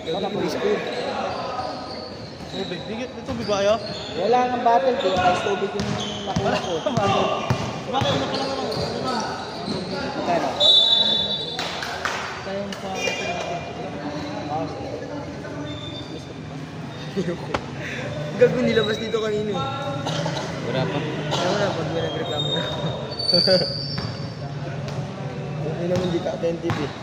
Wala po school. Tubig. Dikit, ito bibayo? Wala nang battle ko. Ice tubig yung nakuha ko. Bakit ano ka lang naman? Magkano? Tayo sa... Gago nilabas dito kanino. Wala pa. Wala, pag may nagreklamo na. Hindi naman di ka attentive eh.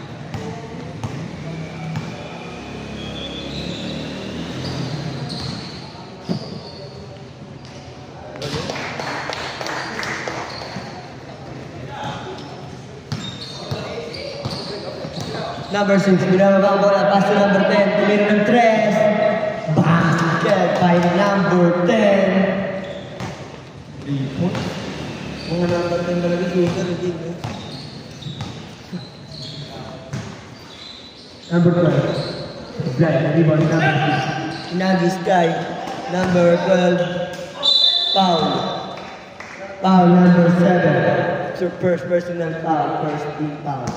Number 6, binababa ang bola, pass to number 10, tumira ng 3, basket by number 10. Mga number 10 talaga, shooter, hindi ba? Number 12, Black, rebound number 6. Inagis Sky, number 12, foul. Foul number 7, so first personal foul, first team foul.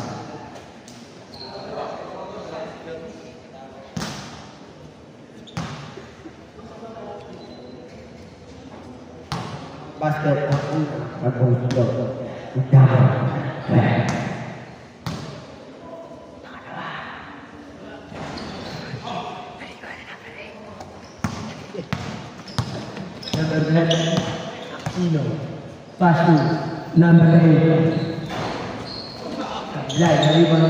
Basket ang una, mag-hold double, back. Number 11, Aquino. Pass to number 8. Sablay, naliban ng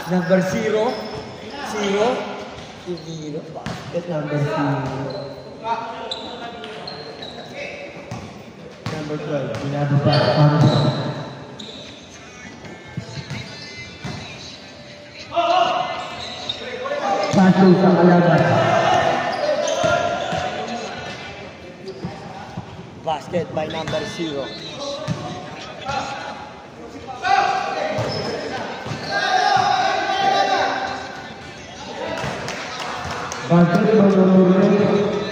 number 0. Basket number 0. Number 12, binababa ang paso sa kalaban. Basket by number 0. Basket by number 9.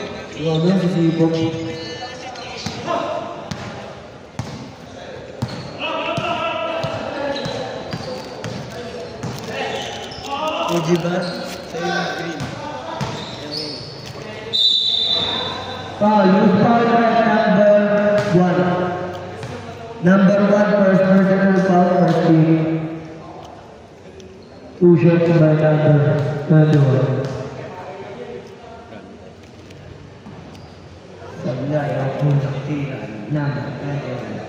Rodo si Sibok. Ujibar sa yung green. Foul, use foul by number 1. Number 1, first personal foul, first team. 2 shots by number 21. Sablay ang unang tira, number 21.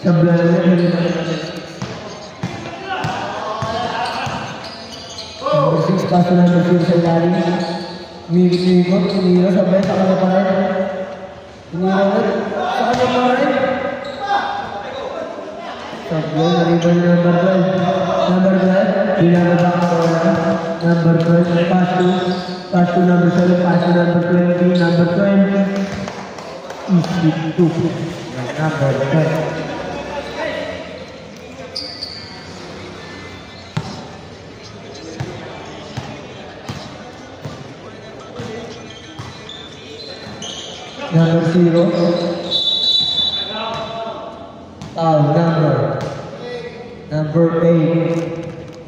Sablay ang number 6, paso number 2 sa ilalim. Milikot, tinira, sablay, sa kanya pa rin. Tinira ulit, sa kanya pa rin. Sablay, nariban number 12. Number 12, binababa ang bola. Number 12, pass to number 7, pass to number 20, number 20. Easy 2, number 12. Number 0. Number 8.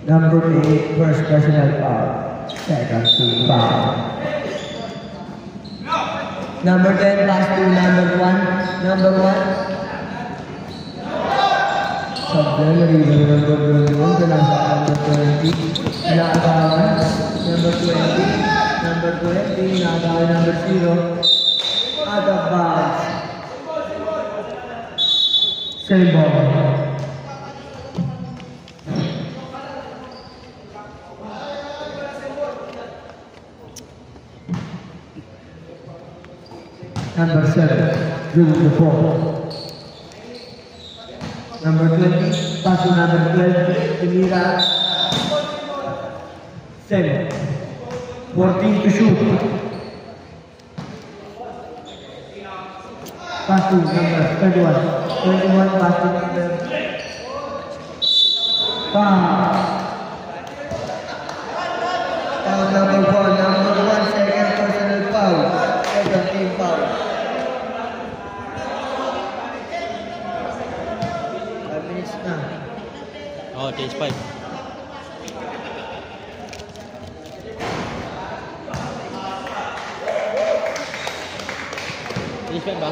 Number 8, first personal foul. Second team foul. Number 10, pass to number 1. Number 1. Sablay, number 21, pinasa number 20. Inaagawan, number 20. Number 20, inaagawan number 0. Out of bounds. Save ball. Number 7, dribble the ball. Number 20, pass to number 12, Timira. 7, 14 to shoot. Pass to number 31. 21 pass to number 5. Foul number 4. Number 1, second personal foul. Second team foul. Change 5. Change 5 ba?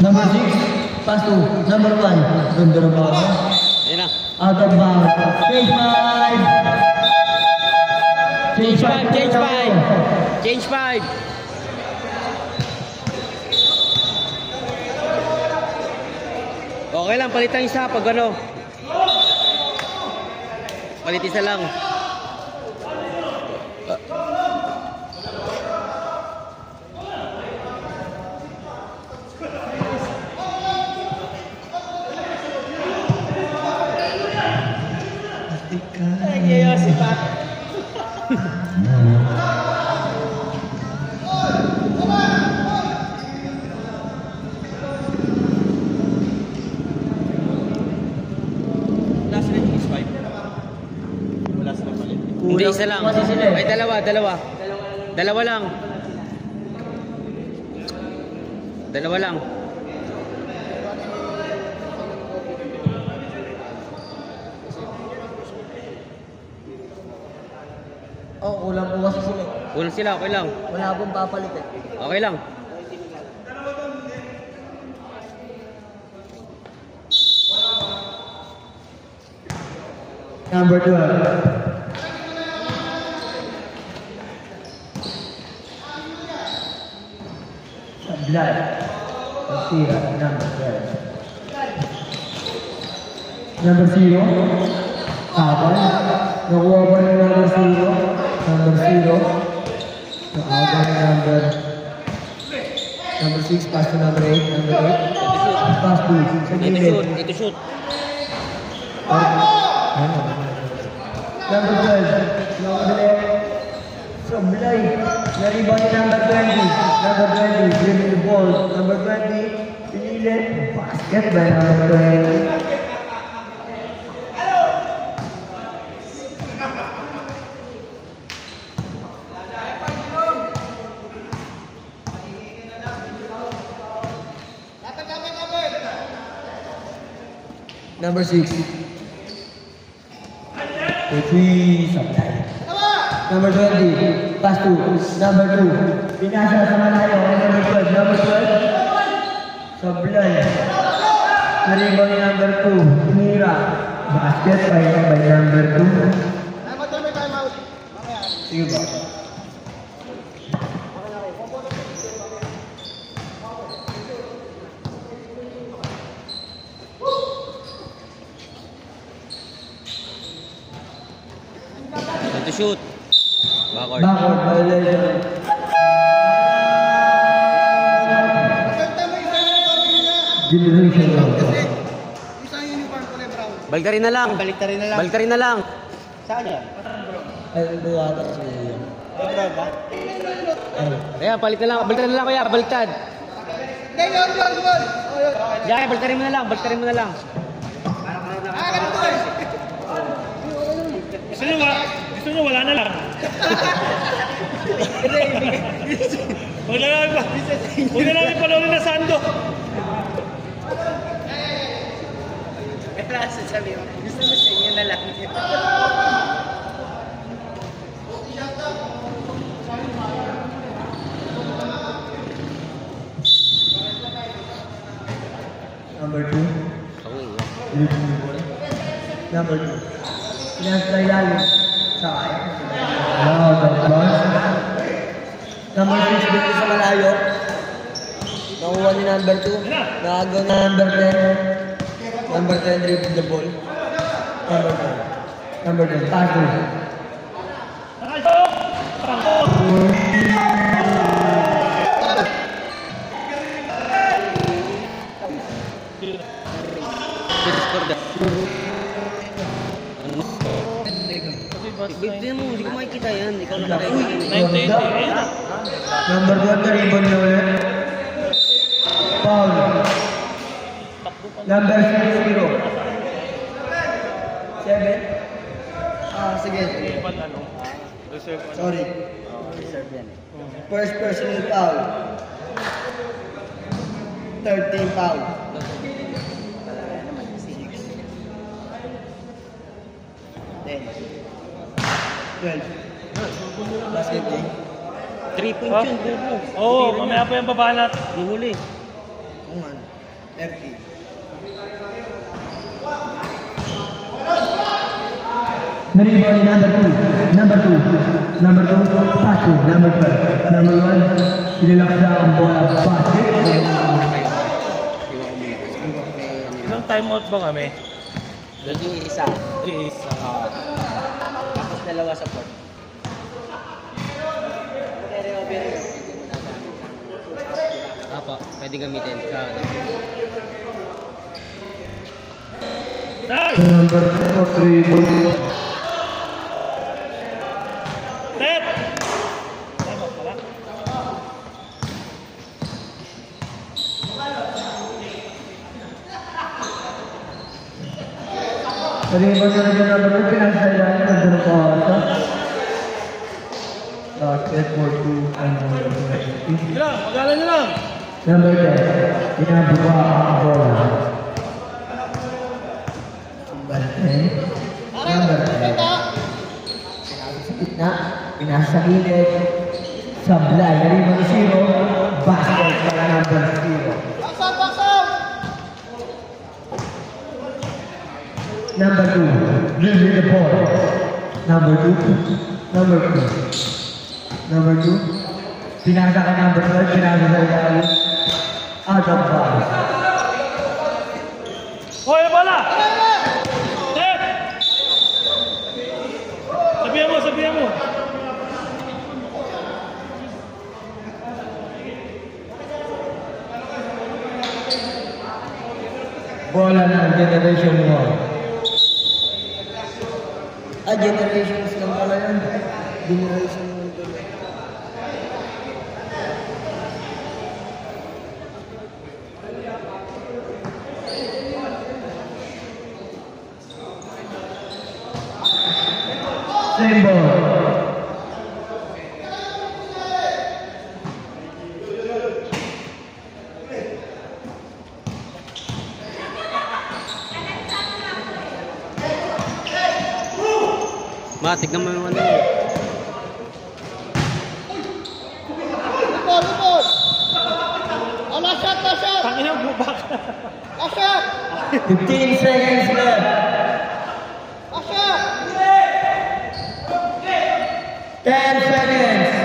Number 6, pass to number 1. Ganda na ba? Ayun na. Out of bounds. Change 5. Change 5, change 5. Change 5. Okay lang, palitan isa pag ano. Palit isa lang. Last red is 5. Last na palit. Hindi, isa lang. Ay, dalawa. Dalawa lang. Dalawa lang. Oh, kulang po kasi sila. Kulang sila, okay lang. Wala akong papalit eh. Okay lang. Number 12. Sablay. Nasira, number 12. Number 0. Abay. Nakuha ba ng number 0? Number 0. Nakuha ng number 6. Pass to number 8. Number 8. Pass to. Sa gilid. Ito shoot. Number 12. Number 11. Sablay. Nariba ni number 20. Number 20. Dribbling the ball. Number 20. Pinilit. Basket by number 20. Number 6. Sablay. Number 20. Pass to. Number 2. Pinasa sa malayo. Number 12. Number 12. Sablay. Nariba ni number 2. Mira. Basket by number 2. Sige ba? Ito shoot. Backward. Backward violation. Generation lang. Baliktarin na lang. Baliktarin na lang. Saan yan? Ay, buwata siya yun. Ayan, baliktarin na lang. Baliktarin na lang kuya. Baliktad. Yan, baliktarin mo na lang. Baliktarin mo na lang. Gusto nyo wala na lang. Huwag na namin panoorin na Sando. Kaya sasabihin mo, gusto mo sa inyo na lang. Number 2. Ako nga. Number 2. Pinasa ilalim. Sa kaya. Wow, that boss. Number 6 dito sa malayo. Nakuha ni number 2. Nakagaw na number 10. Number 10 dribble the ball. Number 10. Number 10. Pass to. Bigyan mo, hindi ko makikita yan. Ikaw lang Number 1 na ribbon na ulit. Foul. Number 0. Sige. Ba't ano? Reserve ano? Sorry. Reserve yan eh. First personal foul. Third team foul. 10. 12. Basket game. 3 points yun, Bobo. Oo, mamaya pa yung babanat. Yung huli. Kung ano. 30. Narinig number 2, pass to number 12, number 1, sinilaksa ang bola basket. Ilang timeout ba kami? Naging isa. Isa. Tapos dalawa sa court. Apo, pwede gamitin. Nice! Number 3, Set! Timeout pala. narinig number 2, pinasailan, nandun po ako. Basketball 2 and number 2. Sige lang, magalan nyo lang. Number 10, pinabuka ang bola. Number 10. Pinasa sa gilid. Sablay. Narinig 0. Basket para number 0. Number 2. Dribbling the ball. Number 2. Number 2. Pinasa ka number 12. Pinasa sa ilalim. Out of bounds. Hoy, bola! Set! Sabihan mo. Bola ng Generation 1. Generations lang pala yun. Generation 1 tuloy. Same ball. Ma, tignan mo yung ano. Tangin ang bubak. 15 seconds left. 10 seconds.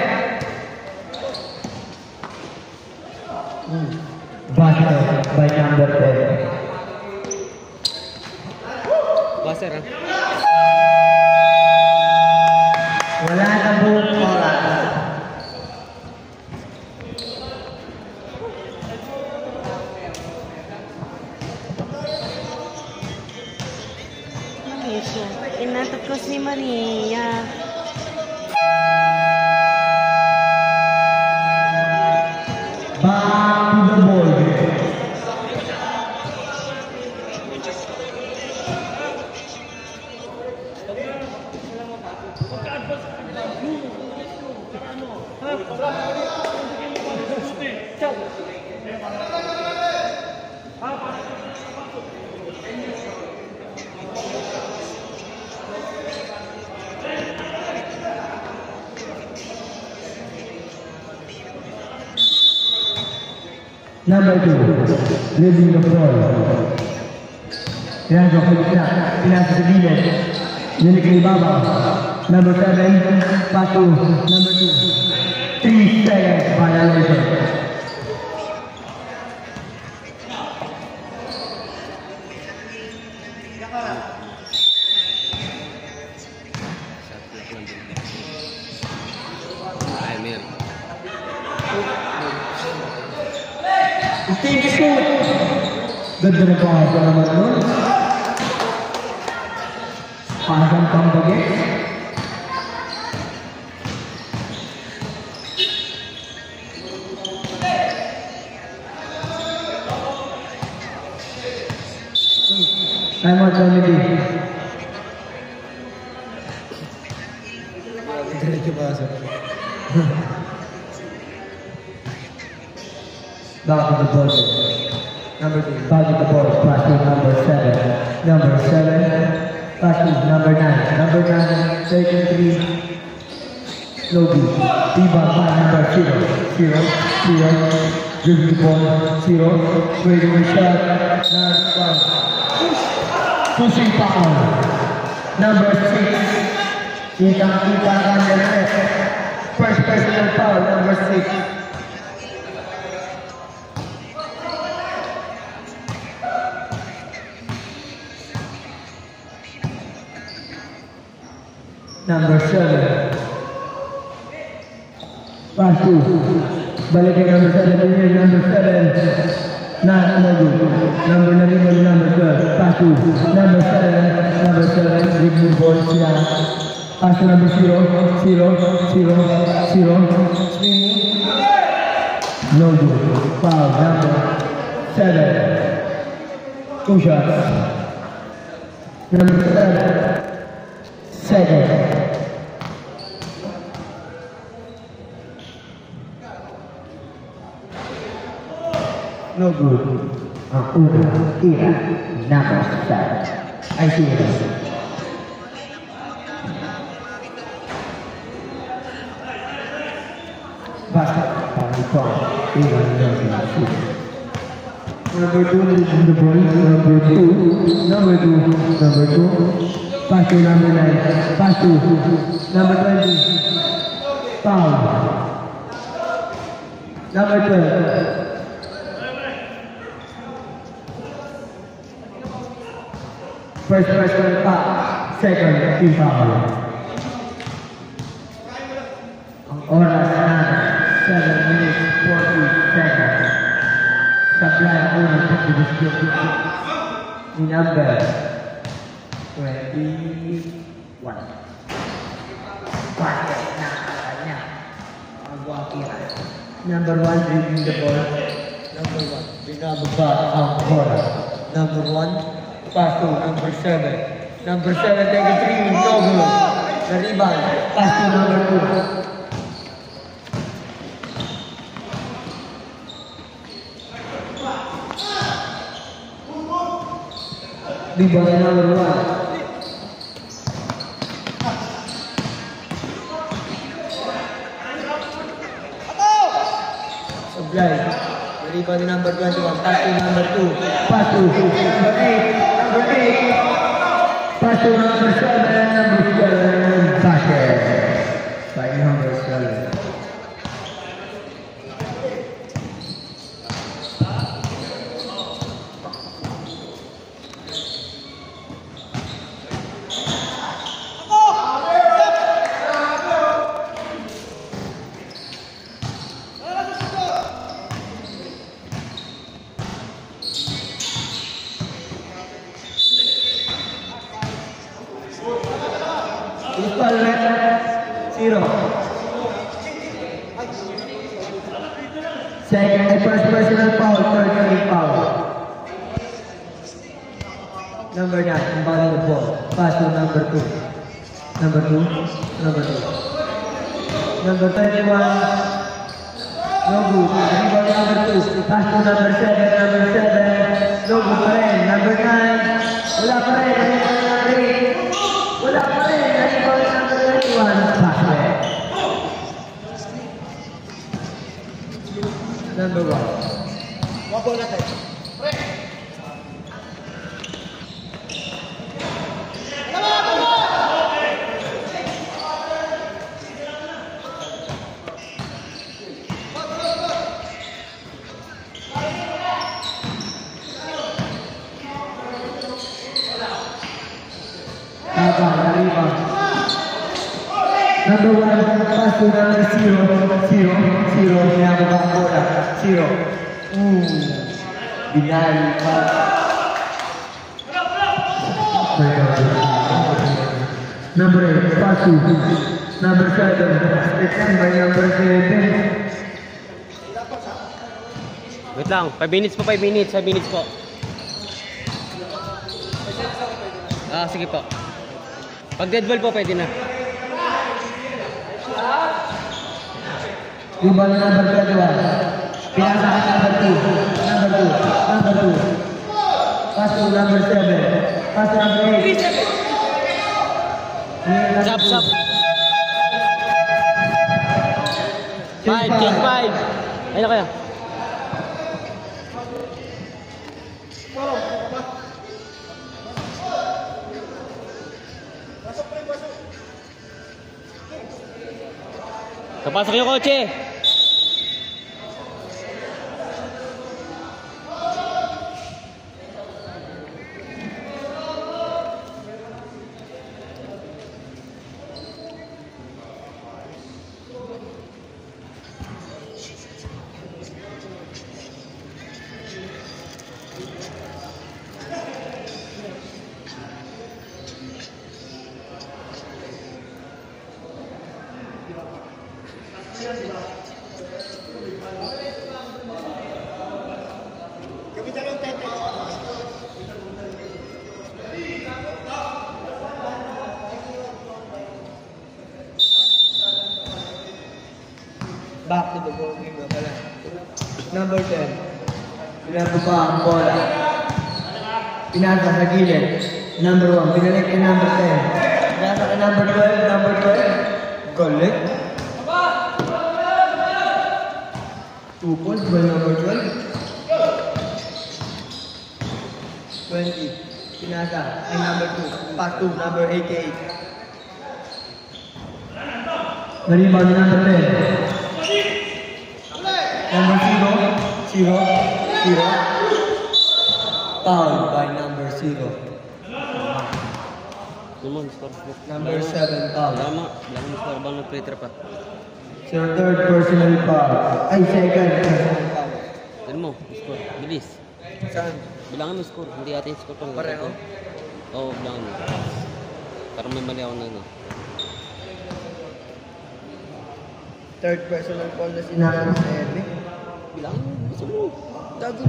Basket by number 10. Baser, ha? Wala na buong oras. Marisha, inatapos ni Maria. Back to the ball game. Number 2, leading the ball. Pinasok sa gilid. Nilik ni Baba. Number 7, pass to number 2. 3 seconds violation. Ay, meron. Steve Scoot. Ganda na pangasa naman nun. Pasang pambagay. Time out, Johnny B. pasok. Back to the ball. Number 3. Back to the ball. Pass to number 7. Number 7. Pass to number 9. Number 9. Second 3. Logi. Rebound by number 0. 0. 0. Dribble the ball. 0. Waiting the shot. Last one. Pushing foul. Number 6. Kita akan net. First personal foul. Number 6. Number 7. Pass to. Balik ke number 7. Ini number 7. Nah, lagi. Number 9, number 12. Pass to. Number 7. Number 7. Dribble ball siap. Pass to number 0. 0. 0. 0. Swing. No good. Foul. Number 7. 2 shots. Number 7. Second. No good. Ira. Number 7. I see it. Basket. Number 2 is the ball. Number 2. Number 2. Number 2. Pass to number 9. Pass to number 20. Foul. Number 12. First personal foul. Second team foul. Ang oras na 7 minutes 40 seconds. Supply ang unang pag-distribute ni number 21. Basket na kanya. Agwakira. Number 1 dribbling the ball. Number 1. Binababa ang bola. Number 1. Pass to number 7. Number 7 take a 3. No good. The rebound. Pass to number 2. Rebound number 1. Supply. Rebound number 21. Pass to number 2. Pass to number 8. Number 8. Pass to number 7. Number 7. Basket. By number 7. Equal net 0. Second and first personal foul, third team foul. Number 9, inbounding the ball. Pass to number 2. Number 2. Number 2. Number 21. No good. Rebound number 2. Pass to number 7. Number 7. No good pa rin. Number 9. Wala pa rin. Number 8. Wala pa rin. Rebound number 21. Basket. Number 1. Wabol natin. Number 1, pass to number 0, 0, 0, pinababa ang bola, 0. Binali pa. Number 8, pass to number 7, taken by number 7. Wait lang, 5 minutes po, 5 minutes, 5 minutes po. Sige po. Pag dead ball po, pwede na. Rebound number 21. Pinasa ka number 2. Number 2. Pass to number 7. Pass to number 8. Stop, stop. 5, King 5. Ayun na kaya. Kapasok yung kotse. Back to the ball game na pala. Number 10. Pinasa pa ang bola. Pinasa sa gilid. Number 1. Pinalik kay number 10. Pinasa kay number 12. Number 12. Galit. 2 points by number 12. 20. Pinasa ay number 2. Pass to number 88. Nariban number 10. Number 0. Foul by number 0. Naman, score. Number 7 foul. Lama score bang nag-play pa. So third personal foul. Ay, second personal foul. Ano mo, score. Bilis. Saan? Bilangan mo score. Hindi atin score pang. Pareho? Oo, bilangan mo. Parang may mali ako na ano. Third personal foul na sinabi sa Edwin. Bilangan mo, gusto mo. Dago.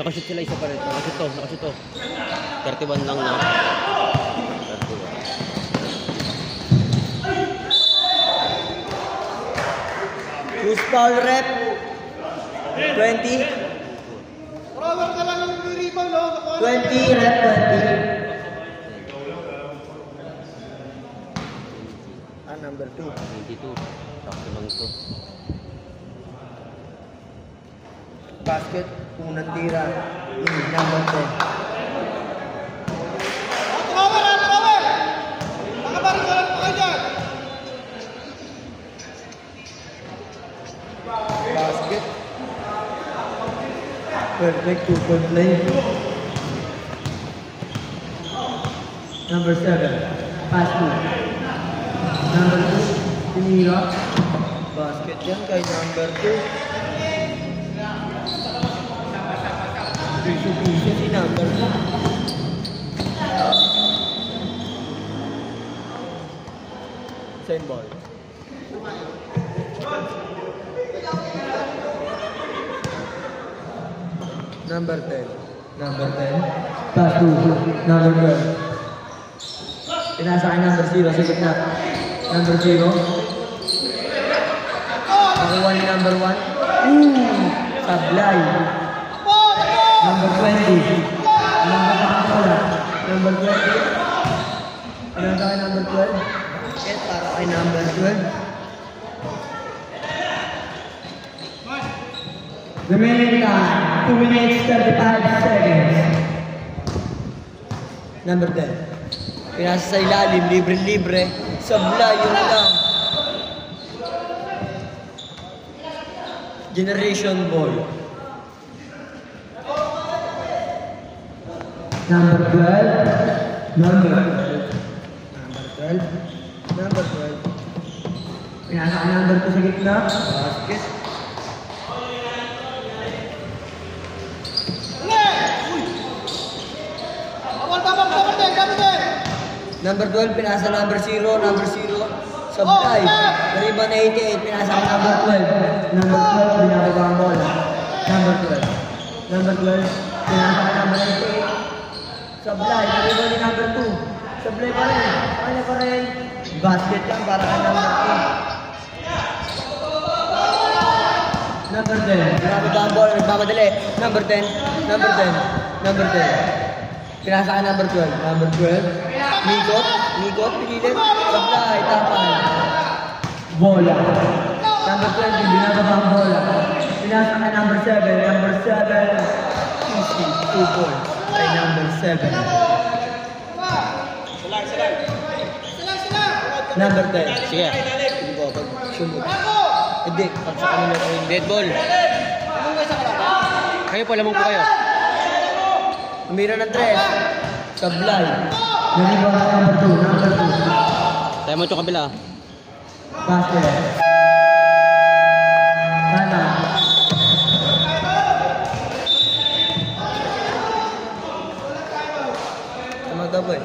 Nakashoot sila isa pa rin. Nakashoot to. 31 lang na. 31. Who's foul rep? 20? 20 rep 20. Number 2. 22. Sakto lang ito. Basket, unang tira. Number 10. Basket. Perfect 2-point play. Number 7. Pass to. Number 2. Tinira. Basket yan kay number 2. Piso-piso si number 2. Same ball. Number 10. Number 10. Pass to number 12. Pinasa kay number 0 sa gitna. Number 0. Nakuha ni number 1. Sablay. Number 20. Number 20. Pinasa kay number 12. Yes, para kay number 12. Remaining time, 2 minutes 35 seconds. Number 10. Pinasa sa ilalim, libre-libre. Sabla, yun lang. Generation ball. Number 12. Number 12. Number 12. Pinasa ka number 2 sa gitna. Basket. Number 12, pinasa number 0, number 0. Supply. Nariban na 88, pinasa kay number 12. Number 12, binababa ang bola. Number 12. Number 12, pinasa kay number 88. Supply. Nariban ni number 2. Supply pa rin. Kanya pa rin. Basket lang para kay number 2. Number 10. Binababa ang bola, nagmamadali. Number 10. Number 10. Number 10. Pinasa kay number 12. Number 12. Mikot. Mikot. Pilitin. Supply. Tapan. Bola. Number 20. Binababa ang bola. Pinasa kay number 7. Number 7. Easy. 2 points. Kay number 7. Number 10. Sige. Hindi ko. Pag sumot. Hindi. Pag sa kanila ko yung Dead ball. Kayo po, lamang po kayo. Tumira ng 3. Sablay. Nariba ka number 2. Number 2. Tayo mo ito kabila. Basket. Sana. Sama daw ba eh?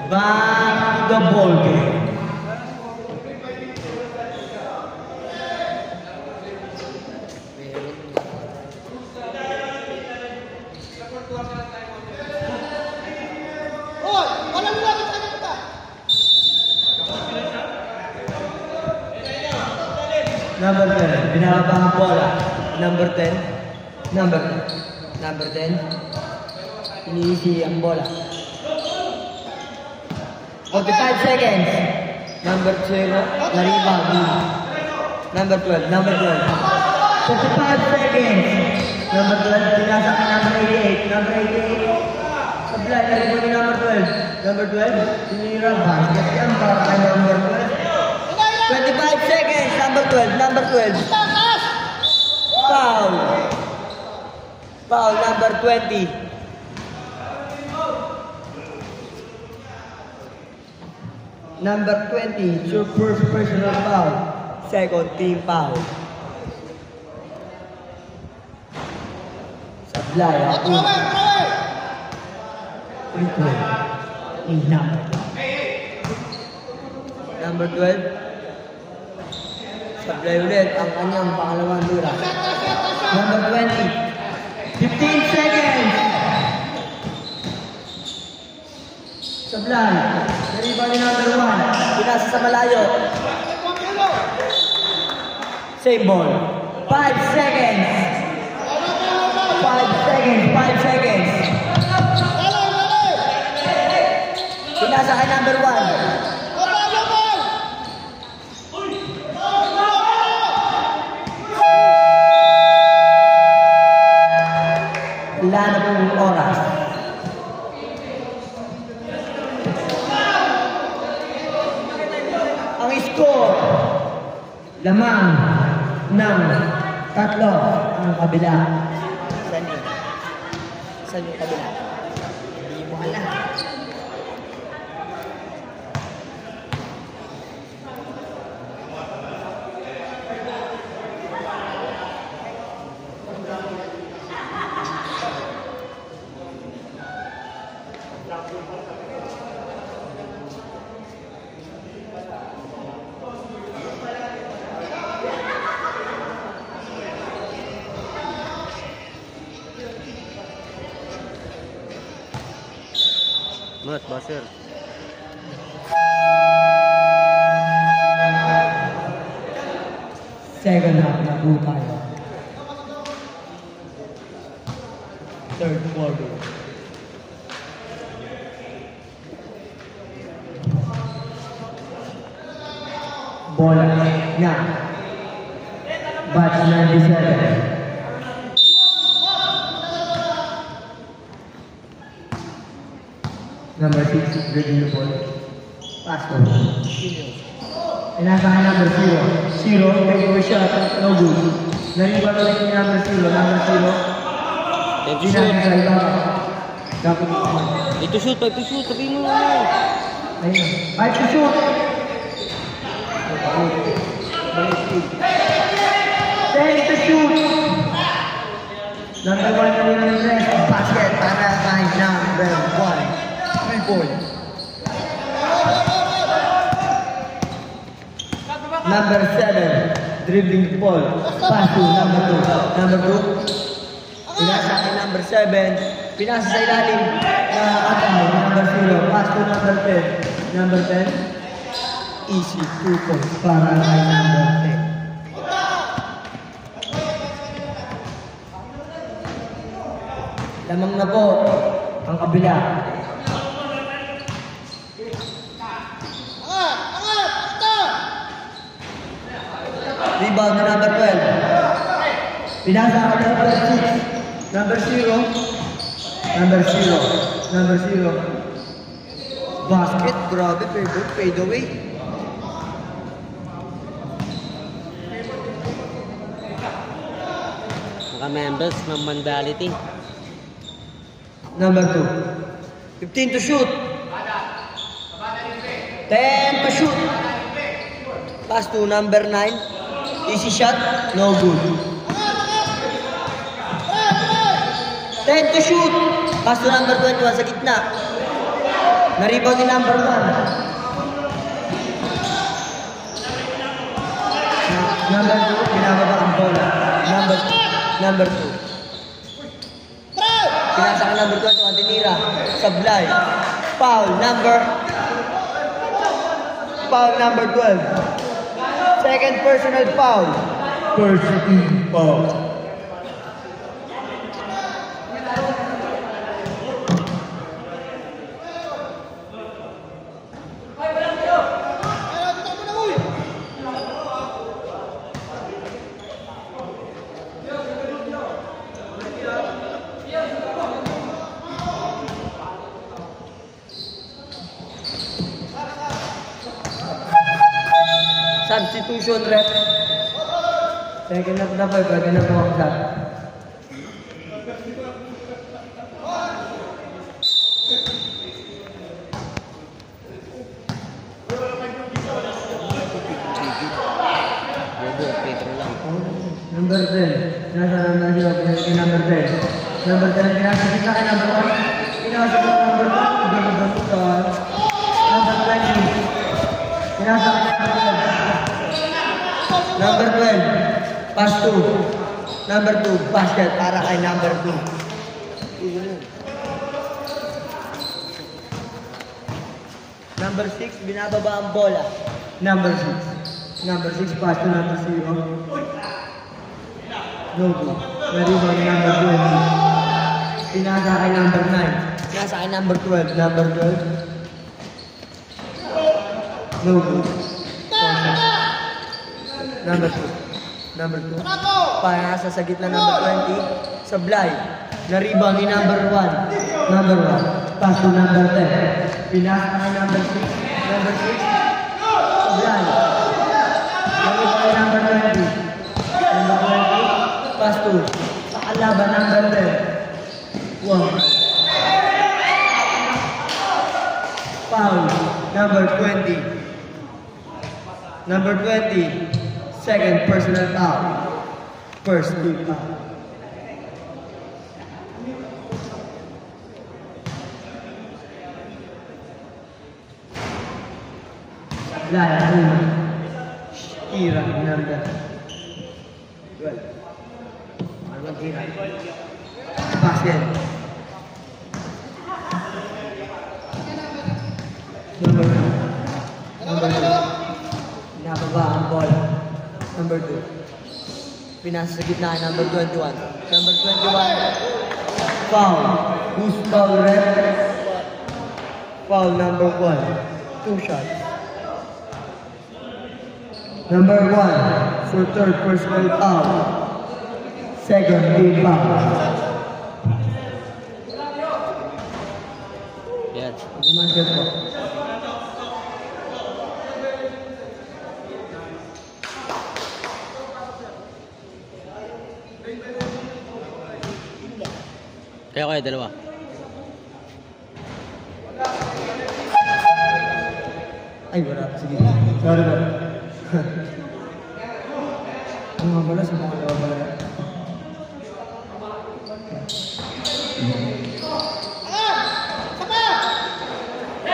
Back to the ball game. Number 10, binababa ang bola. Number 10, number 10, iniisi ang bola. 45 seconds. Number 0, nariba. Number 12, number 12. 45 seconds. Number 12, pinasa ka number 88. Number 88. Sablay, nariba ni number 12. Number 12, sinira basket yan para kay number 12. 25 seconds, number 12, number 12. Foul. Foul, number 20. Number 20, it's your first personal foul. Second, team foul. Sablay, ako. Number 12. Sablay ulit ang kanyang pangalawang lura. Number 20. 15 seconds. Sablay. Nariba ni number 1. Pinasa sa malayo. Same ball. 5 seconds. 5 seconds. 5 seconds. Pinasa kay number 1. Wala na pong oras. Ang score, lamang ng 3 ang kabila. Saan yun? Saan yung kabila? Hindi mo alam. Mat, Basir. Second half na po tayo. Third quarter. Bola na. Batch 97. Number 6, reading the ball. Pass to Inasahan number 0. 0, take away shot, no good. Nariba ulit ni number 0. Number 0. Time to shoot. Sa ibaba. Dapat Time to shoot, time to shoot. Sabihin mo ano. ayun. 5 to shoot. Take the shoot. Number 1 na rin ang rest. Basket para kay number 1. 3 points. Number 7, dribbling the ball. Pass to number 2. Number 2. Pinasa kay number 7. Pinasa sa ilalim na atay. Number 0. Pass to number 10. Number 10. Easy 2 points para kay number 10. Lamang na po ang kabila. Rebound na number 12. Pinasa ka number 6. Number 0. Number 0. Number 0. Basket. Grabe. Fade away. Mga members ng Mandality. Number 2. 15 to shoot. 10 to shoot. Pass to number 9. Easy shot. No good. 10 to shoot. Pass to number 21 sa gitna. Na-rebound ni number 1. Number 2, pinababa ang bola. Number 2. Pinasa ka number 21, tinira. Sablay. Foul number 12. Second personal foul. Personal foul. Substitution rep. Second half na po, pwede na po ang shot. Number 10. Nasa naman siya, pinasok number 10. Number 10, pinasok kita kay number 1. Pinasok kita number 2. Number 20. Pinasok kita number 1. Number 12, pass 2. Number 2, basket para kay number 2. Number 6, binababa ang bola. Number 6. Number 6, pass to number 0. No good. Na-rebound ni number 20. Pinasa kay number 9. Pinasa kay number 12. Number 12. No good. Number 2. Number 2. Para sa gitna number 20. Sablay. Na-rebound ni number 1. Number 1. Pass to number 10. Pinasa kay number 6. Number 6. Sablay. Na-rebound ni number 20. Number 20. Pass to. Sa kalaban number 10. 1. Foul. Number 20. Number 20. Second personal foul. First team foul. Laya. Kira number 12. Kira. Basket. Number 2. Number 2. Nababa ang bola. Number 2. Pinasa sa gitna, number 21. Number 21. Foul. Who's foul rep? Foul number 1. 2 shots. Number 1. For third personal foul. Second team foul. Yan. Gumanggit po. Kaya kayo dalawa. Ay, wala. Sige. Sorry ba? Ano nga pala sa mga laban?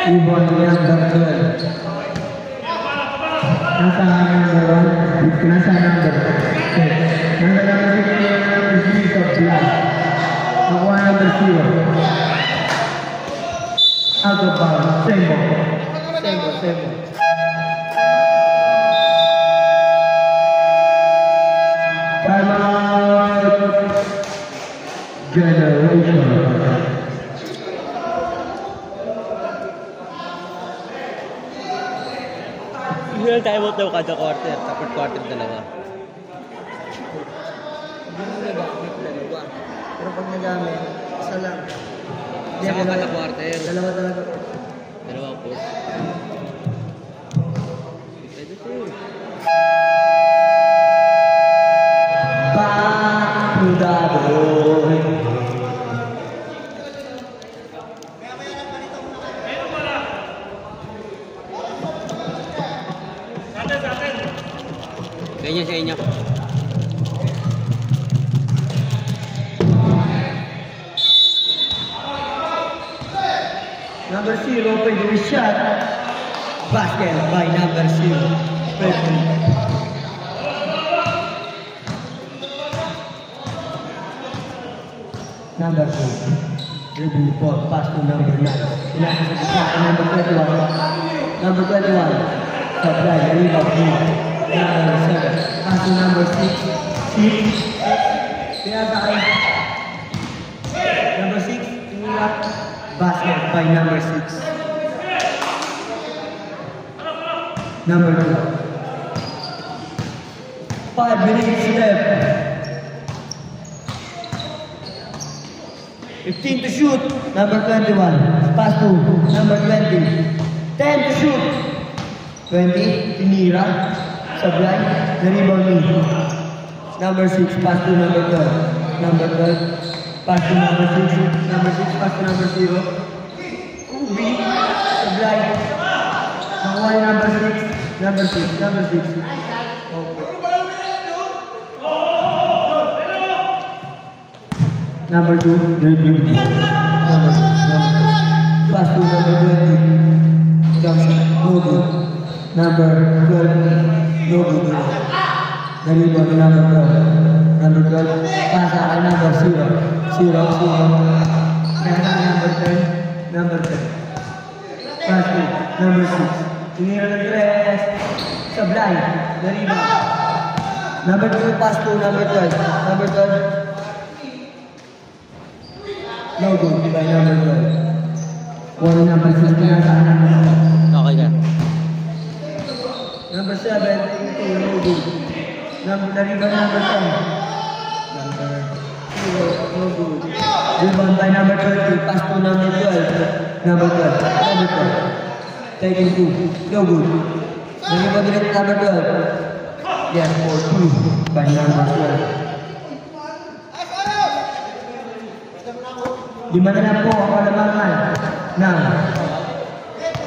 Ibon number 12. Nasa number 1. Nasa number 10. Nasa number 3 of blood. Nakuha number 0. Out of bounds. Same ball. Time out. Generation. Yung time out daw kada quarter, tapos quarter dalawa. Hindi mo nagamit dalawa. Pero pag nagamit, isa lang. Saka kada quarter. Dalawa talaga. Dalawa po. Pwede siya. Back to the boy. Ganyan sa inyo. Number 0 open the shot. Basket by number 0. Number 2. Dribble ball, pass to number 9. Pinasa sa gitna kay number 21. Number 21. Supply, rebound move. Number 7. Pass to number 6. Pinasa kay number 6. Tinila. Basket by number 6. Number 2. 5 minutes left. 15 to shoot. Number 21. Pass to number 20. 10 to shoot. 20. Tinira. Supply. The rebound me. Number 6. Pass to number 12. Number 12. Pass to number 6. Number 6. Pass to number 0. Ubi. Supply. Nakuha yung number 6. Number 6. Number 6. Number 2, dribbling. Number 2. Pass to number 20. Jump shot. No good. Number 12. No good. The rebound to number 12. Number 12. Pass out number 0. 0. Kaya number 10. Number 10. Pass to number 6. Tinira ng 3. Supply. The rebound. Number 2. Pass to number 12. Number 12. No good by number 12. One number 6 na sa Okay ka. Number 7, no good. Number 10. Number 0, no good. Rebound by number 20. Pass to number 12. Number 12. Number 12. Taking 2. No good. Rebound direct number 12. Yes, for 2 by number 12. Lima na lang po ang kalamangan ng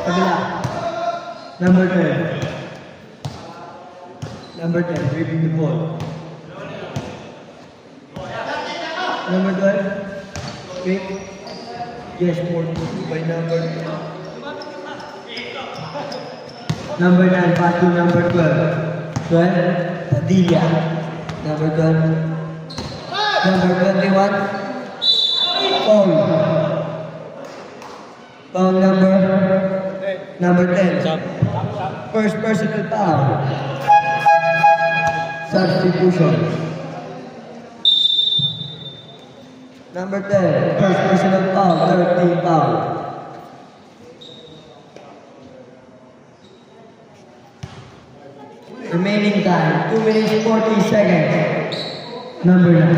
kabila. Number 10. Number 10, dribbling the ball. Number 12. Pick. Yes, 4-2 by number 10. Number 9, pass to number 12. 12, Padilla. Number 12. Number 21. Foul. Foul number 10. First personal foul. Substitution. Number 10. First personal foul. 13 foul. Remaining time 2 minutes 40 seconds. Number 9.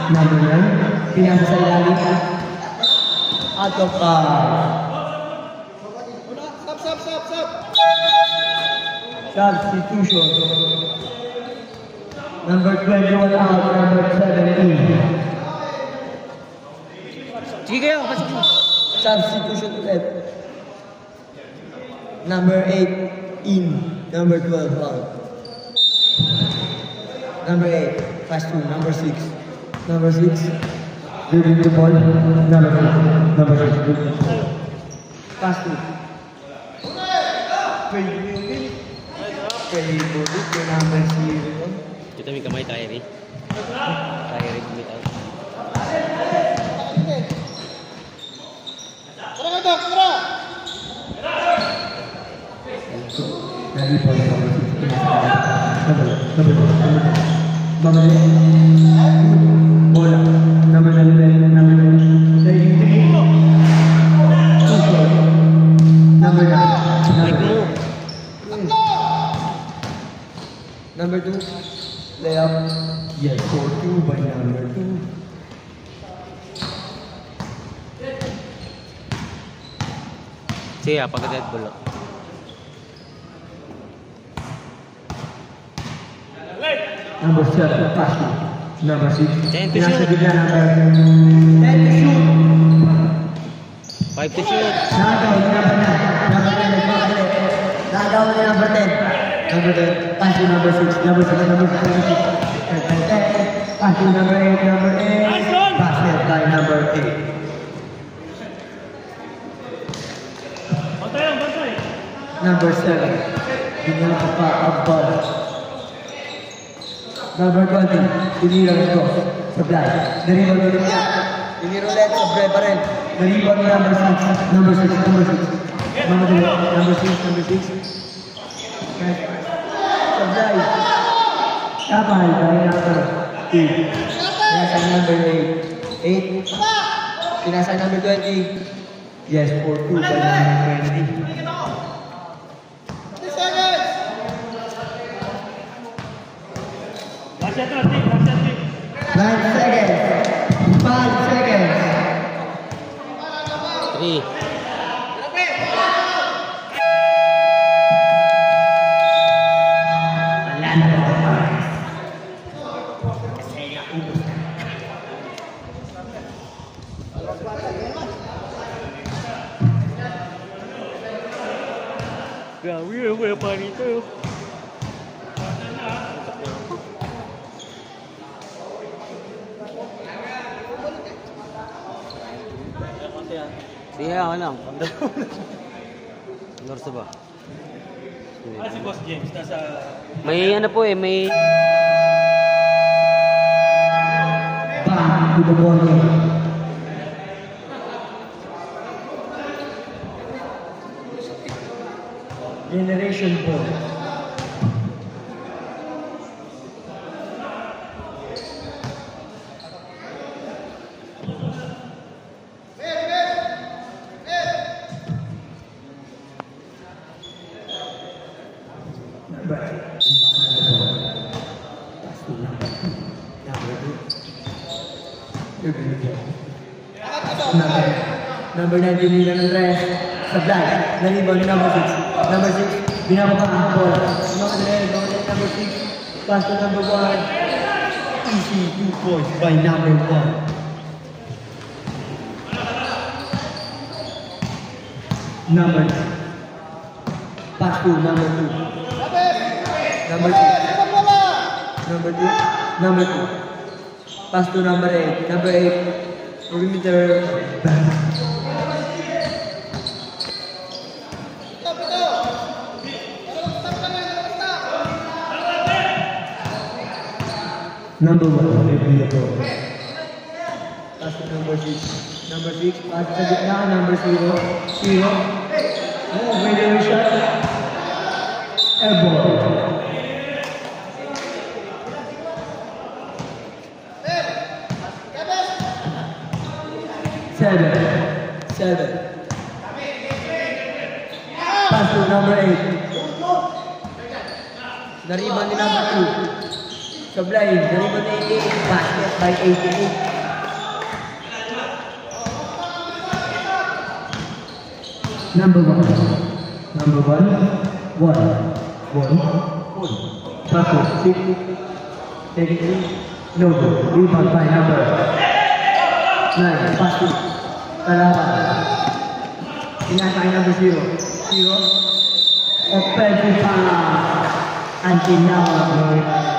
Number 9. Pinasa sa ilalim. Out of substitution. Number 21 out, number 17. Sige kayo, pasok mo. Substitution ulit. Number 8 in. Number 12, foul. Number 8, pass to number 6. Number 6, Dribbling the ball. Number 6. Number 6. pass to. Favorite kay number 0. Kita may kamay Kyrie. Kyrie bumitaw. Ready for the number 6. Number 6. Bola. Number 11. Number 11. Number 9. Mike mo. Number 2, layup. Yes, 4-2 by number 2. Siya, pagka-dead ball. Number 7, pass to number 6. Ten to Nasa shoot. gitna number 10 to shoot. 5 to shoot. Nagaw ni number 9. Number 10 nagpapalik. Nagaw ni number 10. Number 10, pass to number 6. Number 6, number 6, number 6. Pass to number 8, number 8. Basket by number 8. Bantay lang, bantay. Number 7, ginagawa pa ang ball. Number 20, tinirang ito. Supply. Nariban ulit niya. Inirulet sa Bre pa rin. Nariban ni number 6. Number 6, number 6. Number 6, number 6. Supply. Kapal by number 8. Pinasang number 8. 8. Pinasang number 20. Yes, 4-2 by number 20. Last shot na, Tim. Last shot, Tim. 9 seconds. 5 seconds. 3. Grabe yun, kuya pa rito. Siya, ako lang. Norso ba? Ah, si Boss James, nasa... May ano po eh, may... Back to the ball. Generation ball. Number 9, Nila ng Tres. Supply. Nariban ni number 6. Number 6, binababa ang ball. Number 6, pass to number 1. Easy 2 points by number 1. Number 2. Pass to number 2. Number 2. Number 2. Number 2. Pass to number 8. Number 8. Perimeter. Number 1. Pass to number 6. Number 6. Pass sa gitna. Number 0. 0. Oh, may name shot. Airball. Seven. Pass to number 8. Nariban ni number 2. Supply. Nariban ni 88. Basket by 88. Number 1. Number 1. 1. Pass to 6. Take it in. No good. Rebound by number 9. Pass to Kalaban. Pinasay number 0. 0. Offensive foul. until now,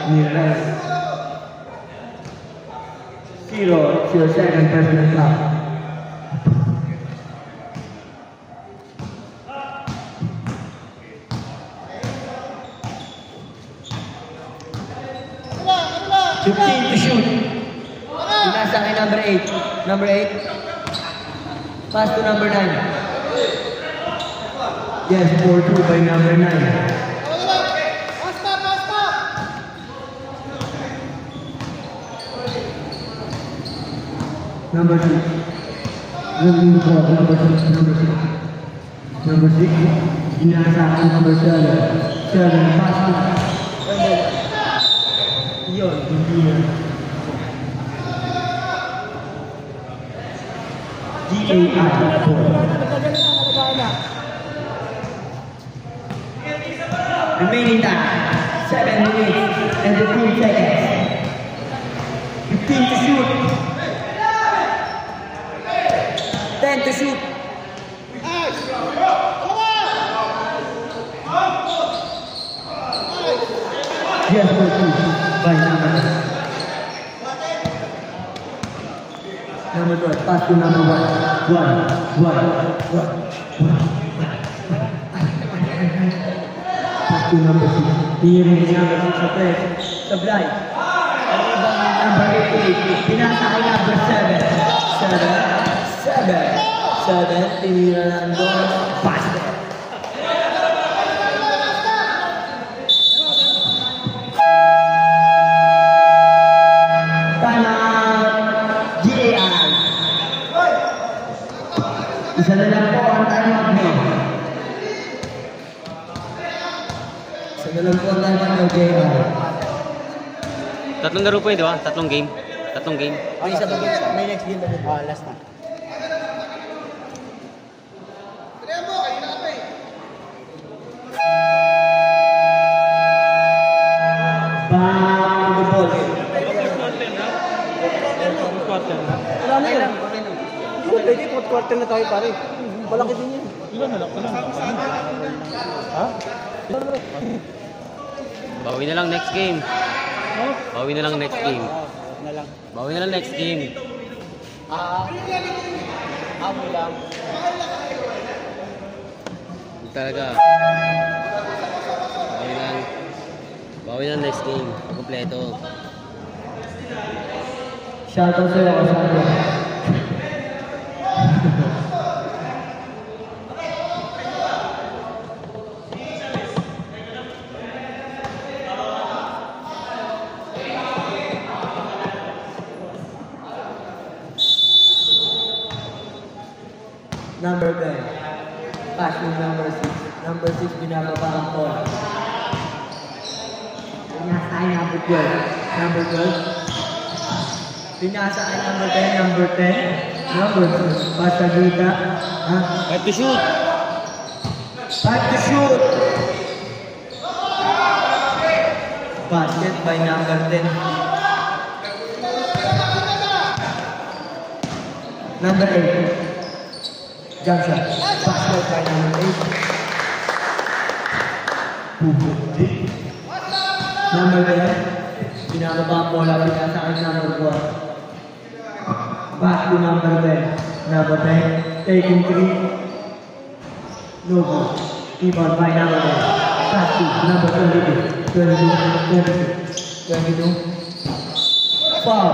Nearest. 0, it's your second personal foul. To shoot. Pinasa kay number 8. Number 8. Pass to number 9. Yes, 4-2 by number 9. Number 6. Number 6. Pinasa kay number 7. 7, pass to. Yun, hindi na. Remaining time, 7 minutes and 15 seconds. 15 to shoot. 10 to shoot. Yes, for 2 by number 12, pass to number 1. Pass to number 6. Hearing number 6 sa press. Supply. Number 8. Pinasa kay number 7. 7. Tinira lang doon. Pass there. Isa na lang po ang timeout mo. Isa na lang po ang timeout mo, JR. Tatlong laro po yun, di ba? Tatlong game. May isa pa game. May next game na last na. Bang the ball. Wala na yun. Pwede, fourth quarter na tayo pare. Malaki din yun. Ilan na lang? Ha? Bawi na lang next game. Bawi na lang next game. Amo lang. Talaga. Bawi na lang next game. Kompleto. Shoutout sa'yo, Kasando. Number 10. Pass to number 6. Number 6, binababa ang ball. Pinasa ay number 12. Number 12. Pinasa ay number 10. Number 10. Number 2. Pass sa Gita. Time to shoot! Time to shoot! Basket by number 10. Number 8. Jump shot. Basket by number 8. Number 10. Binababa ang bola. Pinasa ay number 4. Back to number 10. Number 10. Taking 3. No good. Keep on by number 10. Pass to number 22. 22. Foul.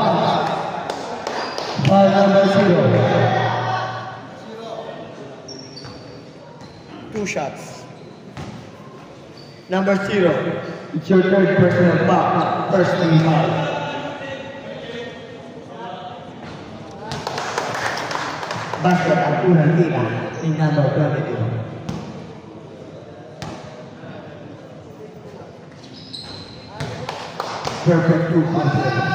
Foul number 0. 2 shots. Number 0. It's your third personal foul. First team foul. Basket ang unang tira ni number 22. Perfect 2 confidence.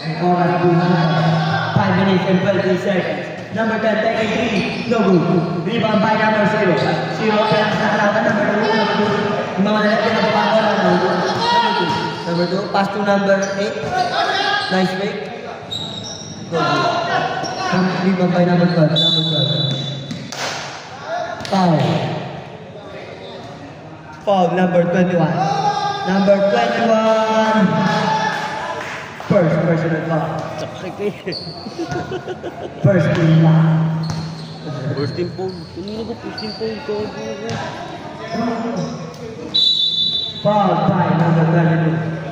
And oras 5 minutes and 20 seconds. Number 10, taking 3. No good. Rebound by number 0. 0 kaya sa harapan number 2. Yung mga nalagyan na papakola number 2. Number 2, pass to number 8. Nice fake. No good. Rebound by number 12. Number 12. Foul. Foul, number 21. Number 21. First personal foul. First team foul. First team foul. Tumino ko, first team foul. Foul by number 22.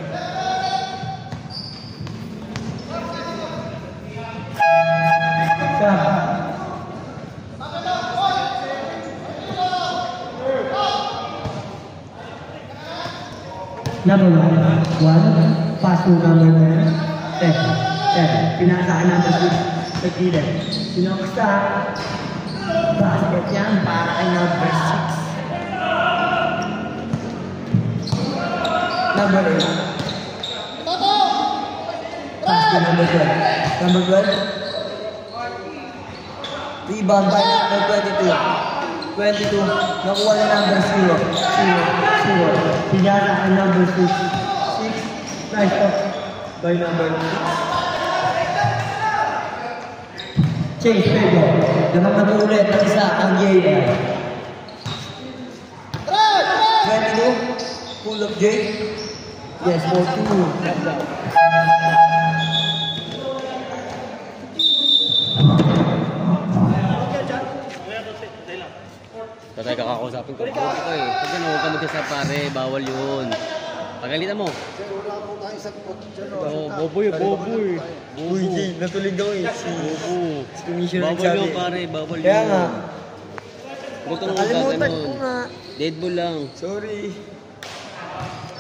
Number 1, pass to number 10. Pinasaan number 6 sa gilid. Sinoksa. Basket yan para kay number 6. Number 8. Pass to number 12. Number 12. Rebound by number 22. Nakuha na number 0. Pinasa ang number 6. Nice top by number 6. Chase Pedro. Dapat na po ulit ang isa ang game. 22. Pull up J. Yes, 42. Tatay kakakusapin ko. Ito eh. Pag ano, huwag ka mag-isa pare. Bawal yun. Pagalitan mo. Boboy. Uy, Jay, natulig ako eh. Bobo. Si Commissioner Bawal yun pare. Bawal yun. Kaya nga. Gusto mo Nakalimutan ko nga. Dead ball lang. Sorry.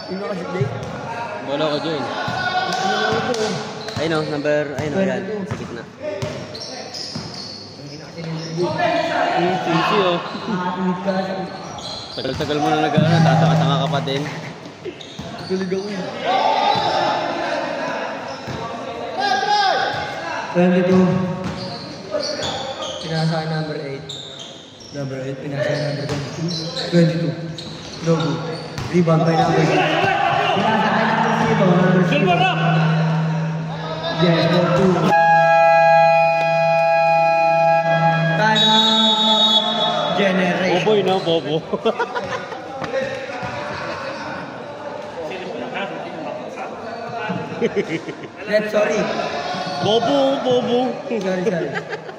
Hindi mo kasi Jake. Wala ka dyan. Ayun o, number, ayun o, yan. Sa gitna. Easy o. Tagal-tagal mo na nag-ano, tataka-tanga ka pa din. Tulig ako eh. 22. Pinasa ka number 8. Number 8, pinasa ka number 22. 22. No good. Rebound by number 6. Pinasa ka number 0. Number 0. Yes, no 2. Kana generate. Boboy na, bobo. Sorry. Bobo. Sorry.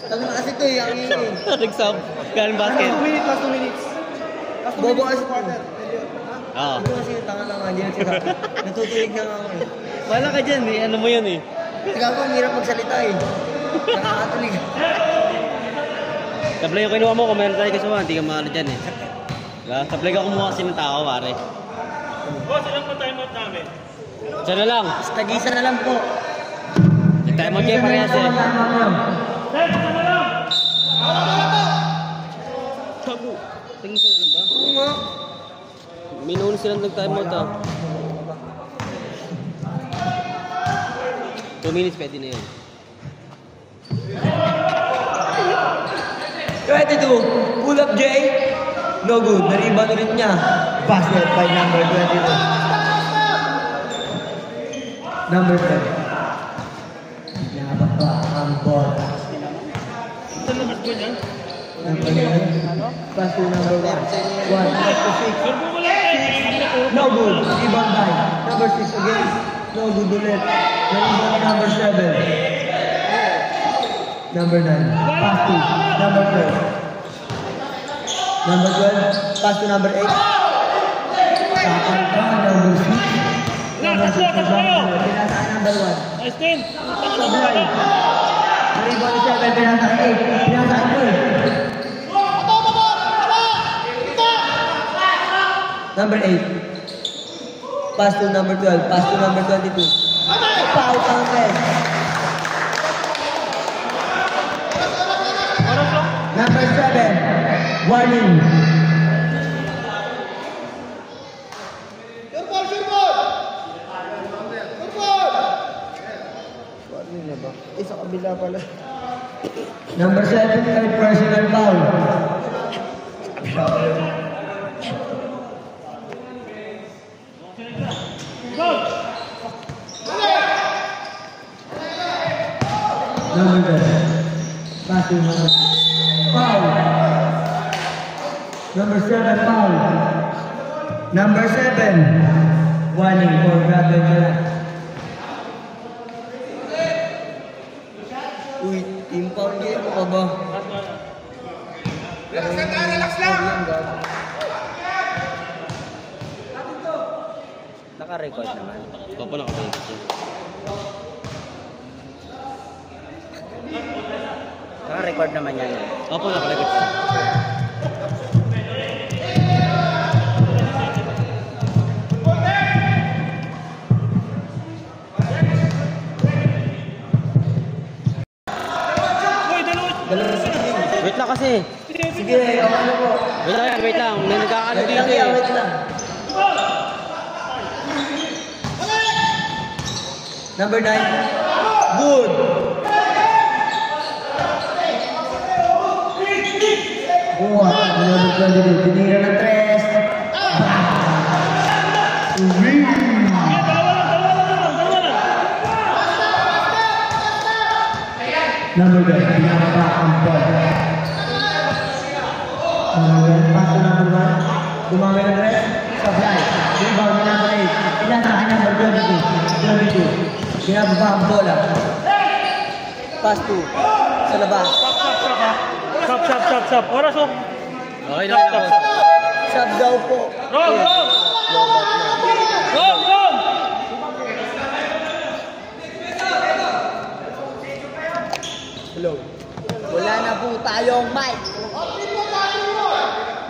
Sabi kasi ito eh, ang ingay. Nagsab. Galing basket. 2 minutes, last 2 minutes. Bobo kasi Ah. Ito kasi tanga lang nga, hindi na sila. Natutulig na nga ako eh. Wala ka dyan eh, ano mo yan eh. Ikaw ko, ang hirap magsalita eh. Nakakatulig. Tablay yung kinuha mo, kung meron tayo kasuha, hindi ka maano dyan eh. Tablay ka kumuha kasi ng tao, pare. Boss, ilang pa time out namin? Diyan na lang. Tagisa na lang po. Time out kayo parehas eh. Tago. Tagisa na lang ba? Oo nga. Minuno silang nag-time out ah. 2 minutes pwede na yun. 22. Pull up J. No good. Nariban ulit niya. Basket by number 22. Number 10. Nakabak pa ang ball. Saan labas ko niyan? Number 9. Pass to number 1. 1. Pass to 6. No good. Rebound by number 6 again. No good ulit. Nariban number 7. Number 9. Pass to number 12. Number 12. Pass to number 8. Sakal ka. Number 6. Number 6. Pinasaan number 1. Nice team! Sablay. Nariban 7. Pinasaan 8. Pinasaan 12. Number 8. Pass to number 12. Pass to number 22. Foul counted. Number 7. Warning. Warning na ba? Sa kabila pala. Number 7. Third personal foul. Number 10. Pass to number 6. Foul. Number 7, foul. Number 7, warning for Brother Gerard. Uy, team foul game mo ba? Relax lang! Naka-record naman. Opo, naka-record. Naka-record naman yan. Opo, naka-record. Wait lang kasi. Sige, ano po? Wait lang. May nagkakano Wait dito lang, eh. wait lang. Number 9. Good. Buhat. Number 22. Tinira ng 3. Number 10. Pinaka ang ball. Paso number 1. Gumamit ng 3. Supply. Rebound ni number 8. Pinasa kay number 22. Pinababa ang bola. Pass 2. Sa labas. Stop. Oras oh. Okay na ako. Sub daw po. Wrong! Hello. Wala na po tayong mic.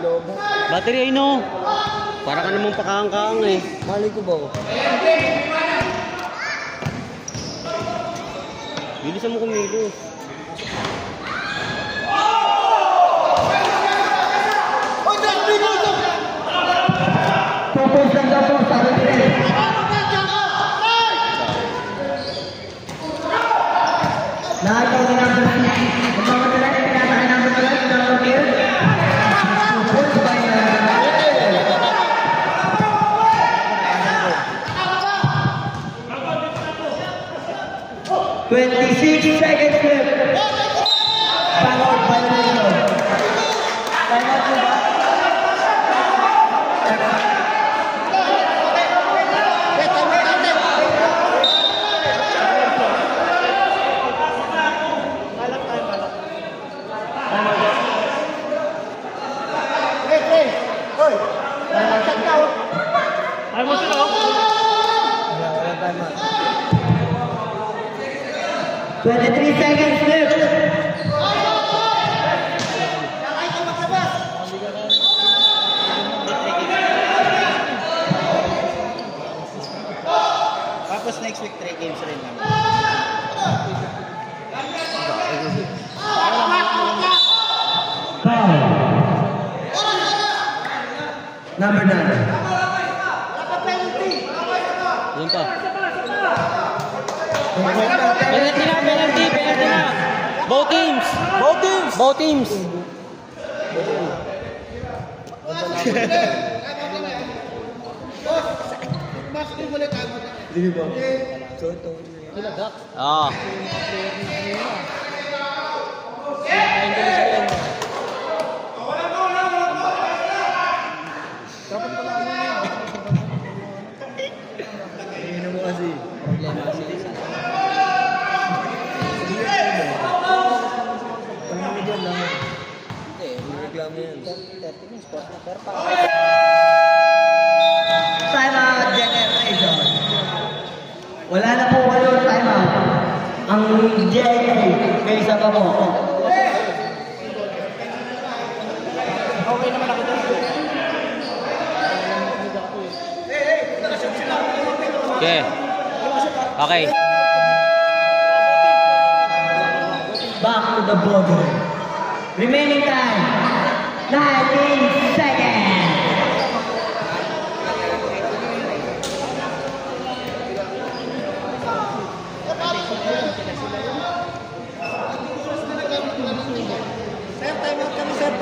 Lobo. Battery ay no. Para ka namang pakaang-kaang eh. Mali ko ba? Bilisan mo kumilos. Tapos lang daw po sa akin. Nakataw ni number 6. Magmamadala yung pinasa kay number 12. Number 26 seconds left. Powered by Rayon. Time out po ba? Ay mo sila oh. 23 seconds left. Tapos next week 3 games rin naman. Foul. Number 9. Yan pa. Penalty na. Both teams. Ah. Time out generation. Wala na po kayo time out. Ang JA may isa pa po. Okay naman ako doon. Okay. Back to the border. Remaining time, 19 seconds.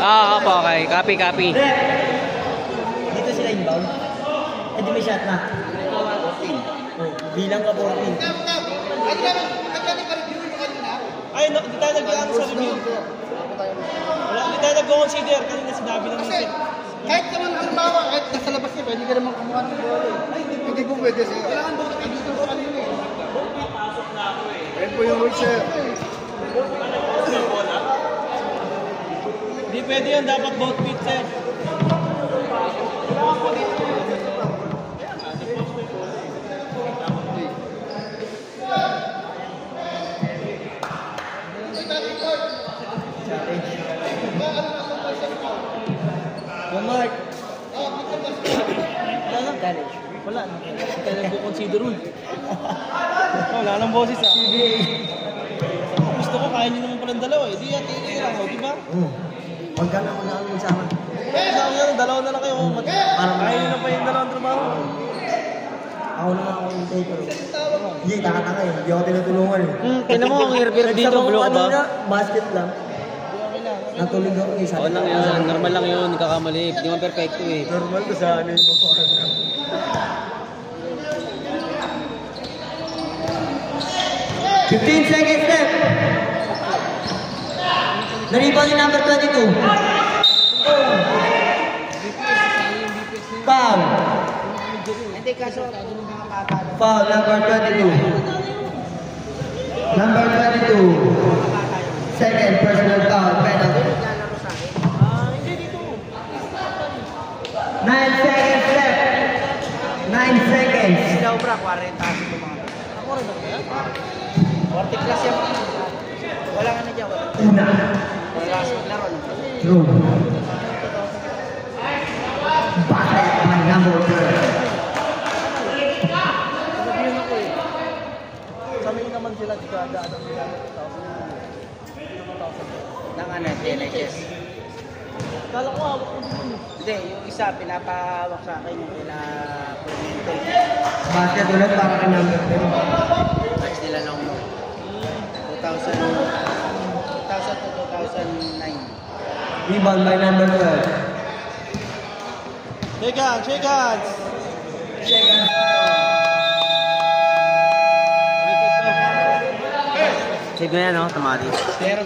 Opo, okay. Copy. Dito sila inbound. Eh di may shot na. 14. Oh, bilang ka 14. Ay, hindi tayo nag-ano sa review. tayo. Wala, hindi tayo nag-consider kasi sinabi na Kasi, kahit naman halimbawa, kahit nasa labas niya, pwede ka naman kumuha ng bola eh. Ay, hindi po pwede sa'yo. Kailangan bola, dito sa kanina eh. pasok na ako eh. Ayun po yung rules sir. Hindi pwede yun, dapat both feet, sir. Mark. Wala na. Hindi tayo nag-consider mo. Wala nang boses ah. Gusto ko, kaya nyo naman palang dalawa eh. Di yan, tingin lang. O, diba? Huwag ka na kung sama. Sabi nga, dalawa na lang kayo. Kaya nyo na pa yung dalawang trabaho. Ako na lang ako yung taker. Hindi, taka-taka eh. Hindi ako tinutulungan eh. Tinan mo, ang hirap dito, blow ba? Basket lang. Natulog ako isa. Oo lang yan, normal lang yun, kakamali. Hindi man perfecto eh. Normal to sa ano yung mga 15 seconds left. Na-rebound yung number 22. Foul. Hindi, kaso, Foul, number 22. Number 22. Second personal foul, penalty. 9 seconds left. 9 seconds. daw bra, 40 kasi mga. Ako rin ba yan? 40 plus yan. Wala ka na dyan. Una. Wala sa maglaro. True. Bakit my number 2? Sabihin ako eh. Sabihin naman sila gagano nila. Nang ano, NHS. Kala ko hawak ko din. Hindi, yung isa pinapahawak sa akin yung pina-permente. Basket ulit para kay number 10. Match nila ng 2000 to 2009. Rebound by number 12. Shake hands, shake hands. Sige na yan, no? Tamari. Pero